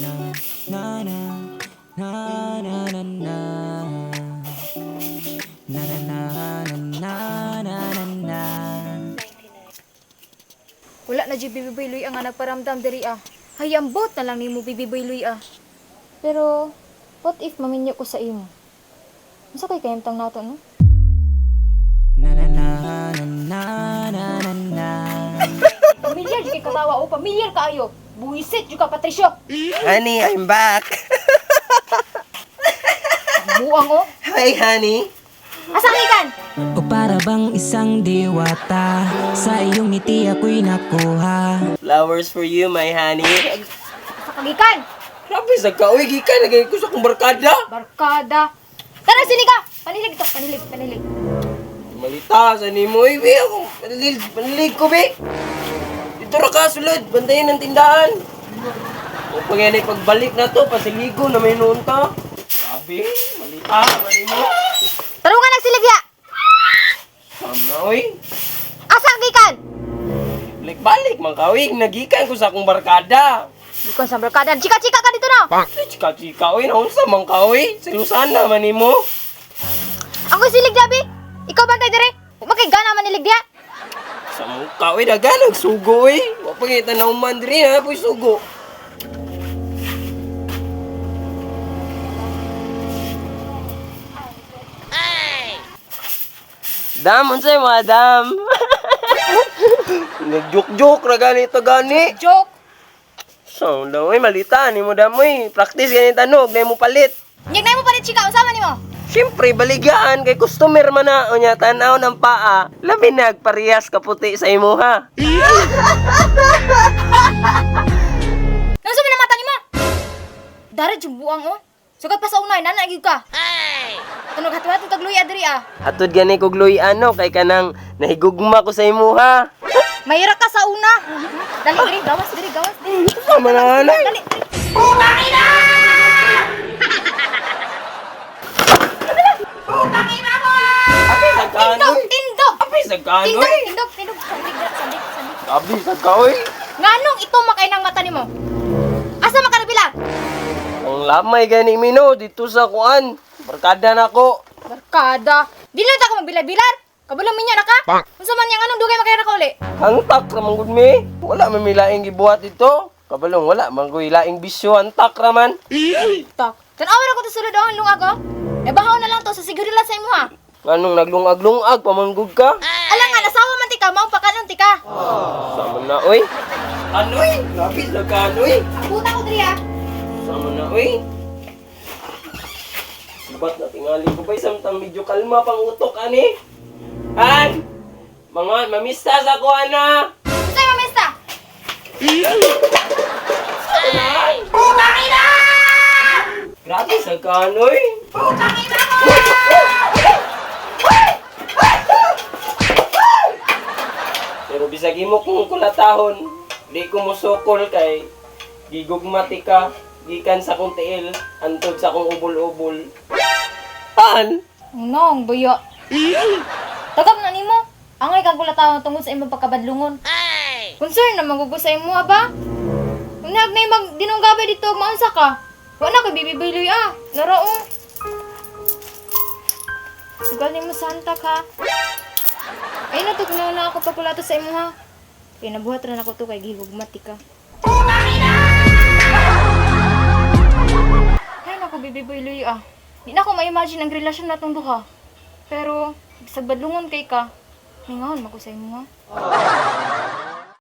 na na na na na na na na na na na na na. Wala na di Bibi Boy Luy ang nga nagparamdam diri ah. Hayambot na lang nimo Bibi Boy Luy ah. Pero what if maminyo ko sa imo? Unsa kay kayamtang nato no? Na na na na na na na na. Pamilyar di kay katawa o pamilyar kaayo. Buwisit jud ka Patricio. Honey, I'm back. Buang o. Hi, honey. Asa ikan? O para bang isang diwata, sa iyong ngiti ako'y nakuha. Flowers for you, my honey. Asa kagikan? Grabe, sa kauwi, gikan. Nagay ko sa kong barkada. Barkada. Tara sini ka. Panilig to, panilig. Malita, sa ni mo. Be, ako, panilig ko, be. Dito ra ka, sulod. Bantayan ng tindahan. O pag yan ay pagbalik na to, pasiligo na may noon ta. Grabe, malita, mani mo. Tarungan nagsiligya. Sam na, oy. Asa kagikan? Balik, mangkawig. Nagikan ko sa akong barkada. Ikaw sa barkada. Chika-chika ka dito na. Chika-chika, oy. Naunsa, mangkawig. Silusana, mani mo. Ako silig dabi. Ikaw bantay dire. Makay gana manilig diya. Sa mukha, oy. Daganag sugo, oy. Wapangita na umandri, ha. Po'y sugo. Dam, unsay mo, Dam? Nagjuk-juk na ganito gani. Joke. So, daw, oy, malita. Ni mo, Dam, oy. Practice ganito tanog. Na mo palit. Nyag na mo palit chika. Usama nimo. Siyempre, baligyan kay customer man na o niya tanaw ng paa. Labi nagparehas kaputi sa imo ha. Nasa man ang mata nimo? Dara jud buang oh. Sugat pa sa unay nana gyud ka. Tunog hatuhat kag luya diri ah. Atod gani kog luy ano kay kanang nahigugma ko sa imo ha. Mayra ka sa una. Dali diri gawas diri. Tama na anay. Dali. Abi sa kanoy. Tindog. Abi sa kanoy. Tindog. Sandik. Abi sa kaoy. Nganong ito makay ng mata nimo? Asa makarabilang? Ang lamay gani mino dito sa kuan. Barkada na ko. Barkada. Dili ta ka magbilar-bilar. Kabulang minya na ka? Unsa man yang anong dugay makay ra ka uli? Hantak ra man gud mi. Wala man mi laing gibuhat dito. Kabalong wala man gud laing bisyo hantak ra man. Tak. Tanawa ra ko to sulod ang lungag oh. Ebahaw na lang to sa sigurila sa imo ha. Nganong naglungag-lungag pamanggod ka? Alang nga nasawa man tika, mao pakanon tika. Sama na, oy. Anoy? Lapis na ka, anoy. Puta ko diri ah. Sama na, oy. Ba't na tingali ko ba'y samtang medyo kalma pang utok, ani? An! Mga mamista sa ko, ana! Unsay mamesta? Ay! Putang ina! Grabe sa ka, anoy. Putang ina mo! Pero bisag imo kung kulatahon, di ko musukol kay gigugmati ka, gikan sa kong tiil, antod sa kong ubol-ubol. An? Nong, buyo. Tagap na nimo. Angay kag gulatahon tungod sa imong pagkabadlungon. Concern na magugo sa imo ba? Unyag na mag dinunggabay dito maunsa ka. Wa na kay bibibiloy ah. Laro oh. Sugal nimo santa ka. Ay na to kuno na ako papulato sa imo ha. Kay nabuhat ra nako to kay gihugmati ka. Ay nako bibibiloy ah. Di na ako ma-imagine ang relasyon natong duha. Pero, sa badlungon kay ka, mingahon mako sa imo ha.